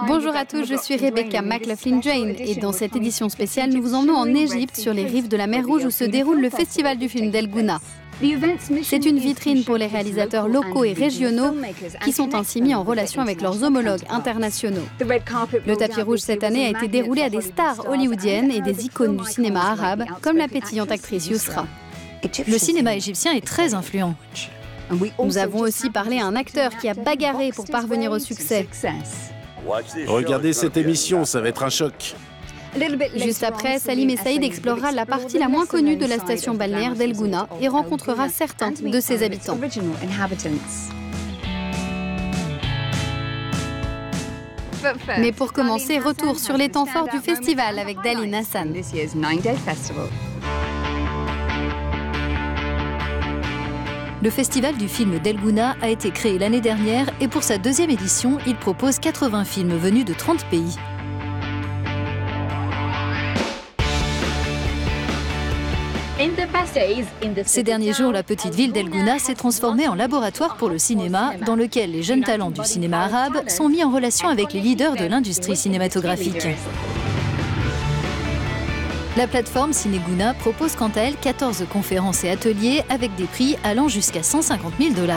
Bonjour à tous, je suis Rebecca McLaughlin-Jane et dans cette édition spéciale, nous vous emmenons en Égypte sur les rives de la mer Rouge où se déroule le festival du film d'El Gouna. C'est une vitrine pour les réalisateurs locaux et régionaux qui sont ainsi mis en relation avec leurs homologues internationaux. Le tapis rouge cette année a été déroulé à des stars hollywoodiennes et des icônes du cinéma arabe comme la pétillante actrice Yousra. Le cinéma égyptien est très influent. Nous avons aussi parlé à un acteur qui a bagarré pour parvenir au succès. Regardez cette émission, ça va être un choc. Juste après, Salim Essaïd explorera la partie la moins connue de la station balnéaire d'El Gouna et rencontrera certains de ses habitants. Mais pour commencer, retour sur les temps forts du festival avec Daline Hassan. Le festival du film d'El Gouna a été créé l'année dernière et pour sa deuxième édition, il propose 80 films venus de 30 pays. Ces derniers jours, la petite ville d'El Gouna s'est transformée en laboratoire pour le cinéma, dans lequel les jeunes talents du cinéma arabe sont mis en relation avec les leaders de l'industrie cinématographique. La plateforme Ciné Gouna propose quant à elle 14 conférences et ateliers avec des prix allant jusqu'à 150 000 $.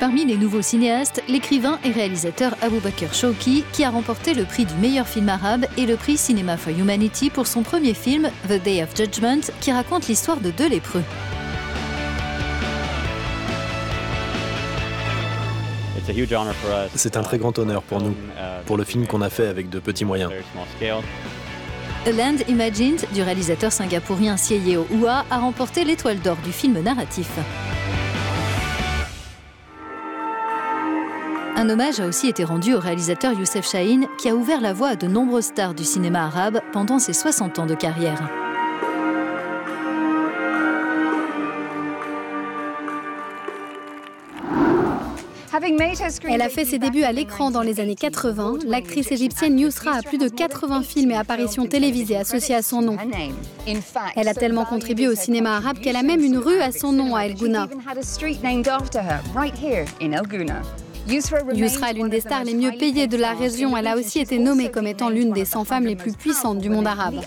Parmi les nouveaux cinéastes, l'écrivain et réalisateur Aboubakr Shawki, qui a remporté le prix du meilleur film arabe et le prix Cinema for Humanity pour son premier film, The Day of Judgment, qui raconte l'histoire de deux lépreux. C'est un très grand honneur pour nous, pour le film qu'on a fait avec de petits moyens. A Land Imagined, du réalisateur singapourien Sieyeo Hua, a remporté l'étoile d'or du film narratif. Un hommage a aussi été rendu au réalisateur Youssef Chahine, qui a ouvert la voie à de nombreuses stars du cinéma arabe pendant ses 60 ans de carrière. Elle a fait ses débuts à l'écran dans les années 80. L'actrice égyptienne Yousra a plus de 80 films et apparitions télévisées associées à son nom. Elle a tellement contribué au cinéma arabe qu'elle a même une rue à son nom à El Gouna. Yousra est l'une des stars les mieux payées de la région. Elle a aussi été nommée comme étant l'une des 100 femmes les plus puissantes du monde arabe.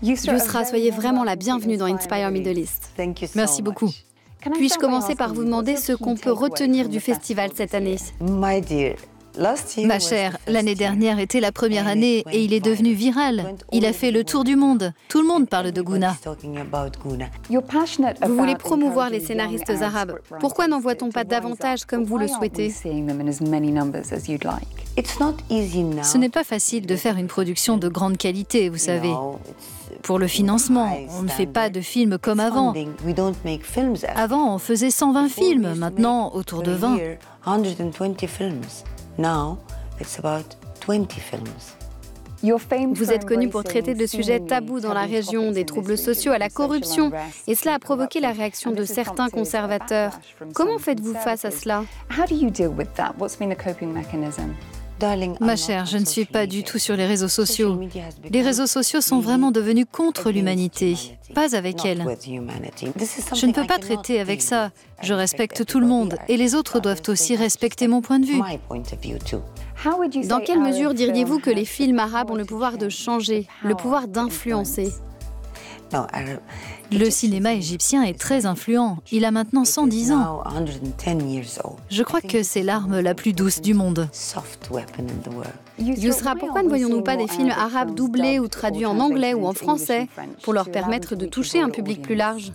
Yousra, soyez vraiment la bienvenue dans Inspire Middle East. Merci beaucoup. Puis-je commencer par vous demander ce qu'on peut retenir du festival cette année? Ma chère, l'année dernière était la première année et il est devenu viral. Il a fait le tour du monde. Tout le monde parle de Gouna. Vous voulez promouvoir les scénaristes arabes. Pourquoi n'en voit-on pas davantage comme vous le souhaitez? Ce n'est pas facile de faire une production de grande qualité, vous savez. Pour le financement, on ne fait pas de films comme avant. Avant, on faisait 120 films, maintenant autour de 20. Vous êtes connu pour traiter de sujets tabous dans la région, des troubles sociaux à la corruption, et cela a provoqué la réaction de certains conservateurs. Comment faites-vous face à cela? Ma chère, je ne suis pas du tout sur les réseaux sociaux. Les réseaux sociaux sont vraiment devenus contre l'humanité, pas avec elle. Je ne peux pas traiter avec ça. Je respecte tout le monde et les autres doivent aussi respecter mon point de vue. Dans quelle mesure diriez-vous que les films arabes ont le pouvoir de changer, le pouvoir d'influencer? Le cinéma égyptien est très influent. Il a maintenant 110 ans. Je crois que c'est l'arme la plus douce du monde. Yousra, pourquoi ne voyons-nous pas des films arabes doublés ou traduits en anglais ou en français pour leur permettre de toucher un public plus large?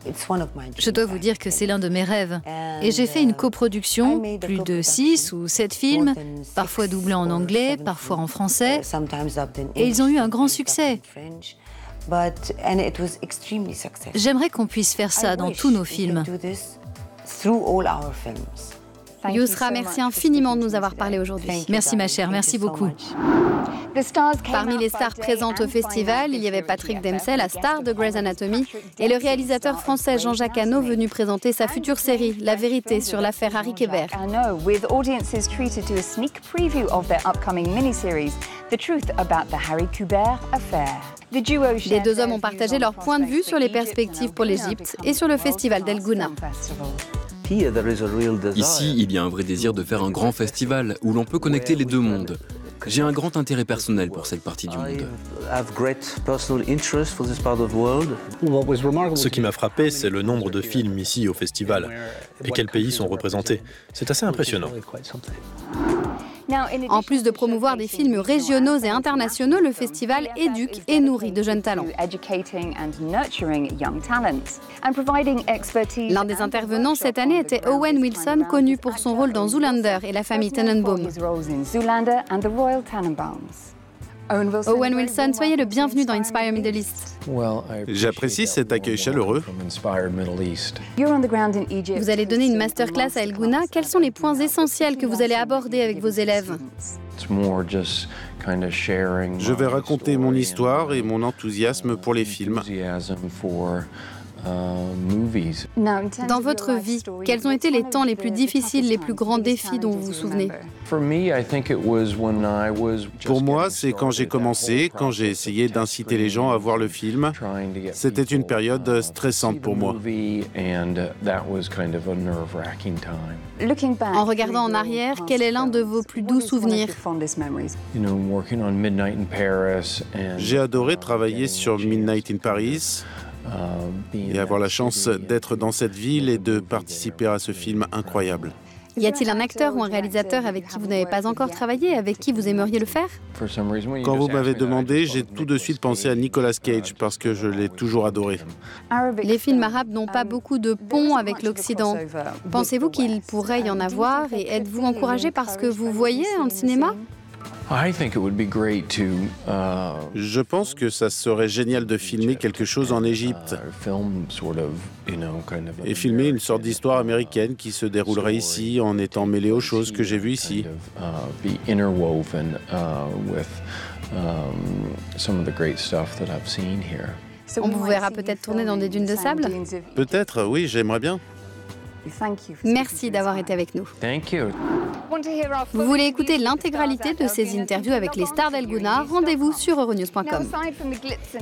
Je dois vous dire que c'est l'un de mes rêves. Et j'ai fait une coproduction, plus de 6 ou 7 films, parfois doublés en anglais, parfois en français. Et ils ont eu un grand succès. J'aimerais qu'on puisse faire ça dans tous nos films. Yousra, merci infiniment de nous avoir parlé aujourd'hui. Merci ma chère, merci beaucoup. Parmi les stars présentes au festival, il y avait Patrick Dempsey, la star de Grey's Anatomy, et le réalisateur français Jean-Jacques Hano, venu présenter sa future série, La Vérité, sur l'affaire Harry Kéber. Les deux hommes ont partagé leur point de vue sur les perspectives pour l'Égypte et sur le festival d'El Gouna. Ici, il y a un vrai désir de faire un grand festival où l'on peut connecter les deux mondes. J'ai un grand intérêt personnel pour cette partie du monde. Ce qui m'a frappé, c'est le nombre de films ici au festival et quels pays sont représentés. C'est assez impressionnant. En plus de promouvoir des films régionaux et internationaux, le festival éduque et nourrit de jeunes talents. L'un des intervenants cette année était Owen Wilson, connu pour son rôle dans Zoolander et la famille Tenenbaum. Owen Wilson, soyez le bienvenu dans Inspire Middle East. J'apprécie cet accueil chaleureux. Vous allez donner une masterclass à El Gouna. Quels sont les points essentiels que vous allez aborder avec vos élèves ? Je vais raconter mon histoire et mon enthousiasme pour les films. Dans votre vie, quels ont été les temps les plus difficiles, les plus grands défis dont vous vous souvenez ? Pour moi, c'est quand j'ai commencé, quand j'ai essayé d'inciter les gens à voir le film. C'était une période stressante pour moi. En regardant en arrière, quel est l'un de vos plus doux souvenirs ? J'ai adoré travailler sur Midnight in Paris et avoir la chance d'être dans cette ville et de participer à ce film incroyable. Y a-t-il un acteur ou un réalisateur avec qui vous n'avez pas encore travaillé, avec qui vous aimeriez le faire ? Quand vous m'avez demandé, j'ai tout de suite pensé à Nicolas Cage parce que je l'ai toujours adoré. Les films arabes n'ont pas beaucoup de ponts avec l'Occident. Pensez-vous qu'il pourrait y en avoir et êtes-vous encouragé par ce que vous voyez dans le cinéma ? Je pense que ça serait génial de filmer quelque chose en Égypte et filmer une sorte d'histoire américaine qui se déroulerait ici en étant mêlée aux choses que j'ai vues ici. On vous verra peut-être tourner dans des dunes de sable ? Peut-être, oui, j'aimerais bien. Merci d'avoir été avec nous. Vous voulez écouter l'intégralité de ces interviews avec les stars d'El Gouna ? Rendez-vous sur euronews.com.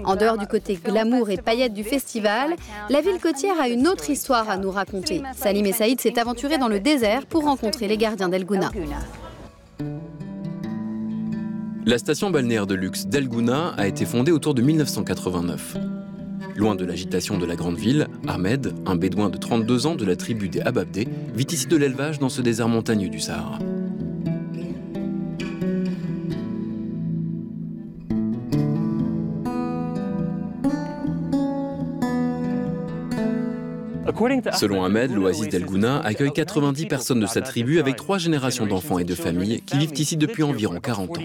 En dehors du côté glamour et paillettes du festival, la ville côtière a une autre histoire à nous raconter. Salim et Saïd s'est aventuré dans le désert pour rencontrer les gardiens d'El Gouna. La station balnéaire de luxe d'El Gouna a été fondée autour de 1989. Loin de l'agitation de la grande ville, Ahmed, un bédouin de 32 ans de la tribu des Ababdé, vit ici de l'élevage dans ce désert montagneux du Sahara. Selon Ahmed, l'oasis d'El Gouna accueille 90 personnes de sa tribu avec 3 générations d'enfants et de familles qui vivent ici depuis environ 40 ans.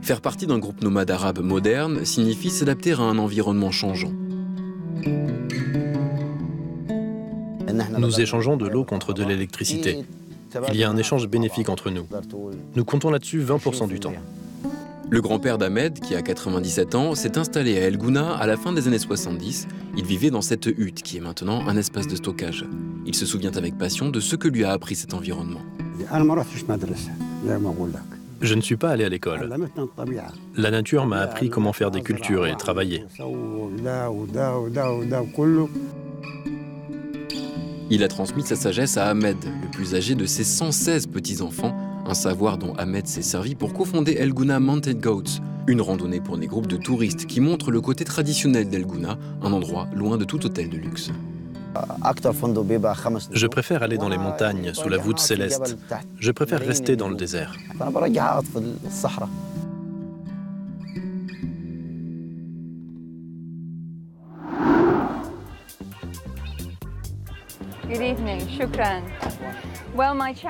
Faire partie d'un groupe nomade arabe moderne signifie s'adapter à un environnement changeant. Nous échangeons de l'eau contre de l'électricité. Il y a un échange bénéfique entre nous. Nous comptons là-dessus 20% du temps. Le grand-père d'Ahmed, qui a 97 ans, s'est installé à El Gouna à la fin des années 70. Il vivait dans cette hutte qui est maintenant un espace de stockage. Il se souvient avec passion de ce que lui a appris cet environnement. Je ne suis pas allé à l'école. La nature m'a appris comment faire des cultures et travailler. Il a transmis sa sagesse à Ahmed, le plus âgé de ses 116 petits-enfants, un savoir dont Ahmed s'est servi pour cofonder El Gouna Mountain Goats, une randonnée pour des groupes de touristes qui montre le côté traditionnel d'El Gouna, un endroit loin de tout hôtel de luxe. Je préfère aller dans les montagnes, sous la voûte céleste. Je préfère rester dans le désert.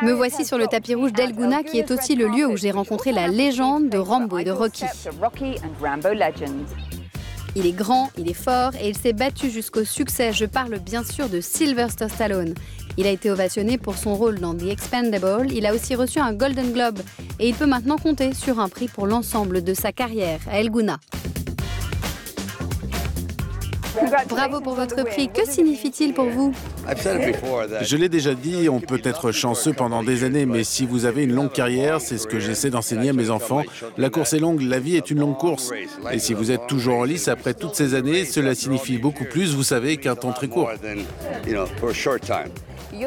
Me voici sur le tapis rouge d'El Gouna, qui est aussi le lieu où j'ai rencontré la légende de Rambo et de Rocky. Il est grand, il est fort et il s'est battu jusqu'au succès. Je parle bien sûr de Sylvester Stallone. Il a été ovationné pour son rôle dans The Expendables. Il a aussi reçu un Golden Globe et il peut maintenant compter sur un prix pour l'ensemble de sa carrière à El Gouna. Bravo pour votre prix. Que signifie-t-il pour vous? Je l'ai déjà dit, on peut être chanceux pendant des années, mais si vous avez une longue carrière, c'est ce que j'essaie d'enseigner à mes enfants. La course est longue, la vie est une longue course. Et si vous êtes toujours en lice après toutes ces années, cela signifie beaucoup plus, vous savez, qu'un temps très court.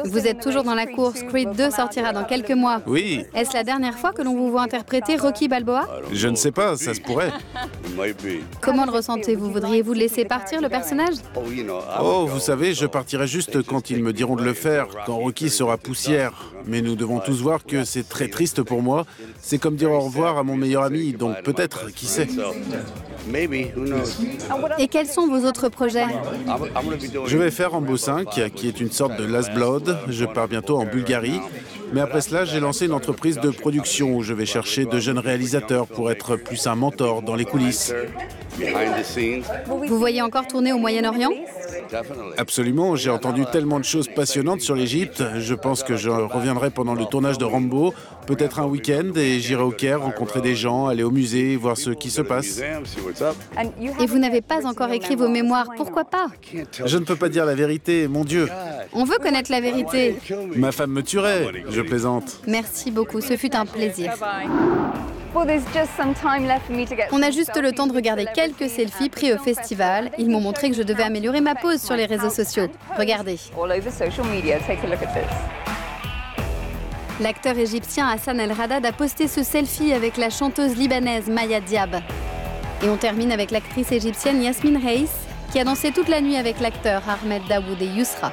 Vous êtes toujours dans la course. Creed 2 sortira dans quelques mois. Oui. Est-ce la dernière fois que l'on vous voit interpréter Rocky Balboa? Je ne sais pas, ça se pourrait. Comment le ressentez-vous? Voudriez-vous laisser partir le personnage? Oh, vous savez, je partirai juste quand ils me diront de le faire, quand Rocky sera poussière. Mais nous devons tous voir que c'est très triste pour moi. C'est comme dire au revoir à mon meilleur ami, donc peut-être, qui sait. Et quels sont vos autres projets? Je vais faire Rambo 5, qui est une sorte de Last Blood. Je pars bientôt en Bulgarie. Mais après cela, j'ai lancé une entreprise de production où je vais chercher de jeunes réalisateurs pour être plus un mentor dans les coulisses. Vous voyez encore tourner au Moyen-Orient? Absolument, j'ai entendu tellement de choses passionnantes sur l'Égypte. Je pense que je reviendrai pendant le tournage de Rambo, peut-être un week-end, et j'irai au Caire rencontrer des gens, aller au musée, voir ce qui se passe. Et vous n'avez pas encore écrit vos mémoires, pourquoi pas? Je ne peux pas dire la vérité, mon Dieu. On veut connaître la vérité. Ma femme me tuerait, je plaisante. Merci beaucoup, ce fut un plaisir. On a juste le temps de regarder quelques selfies pris au festival. Ils m'ont montré que je devais améliorer ma pose sur les réseaux sociaux. Regardez. L'acteur égyptien Hassan El Haddad a posté ce selfie avec la chanteuse libanaise Maya Diab. Et on termine avec l'actrice égyptienne Yasmine Reis, qui a dansé toute la nuit avec l'acteur Ahmed Daoud et Yousra.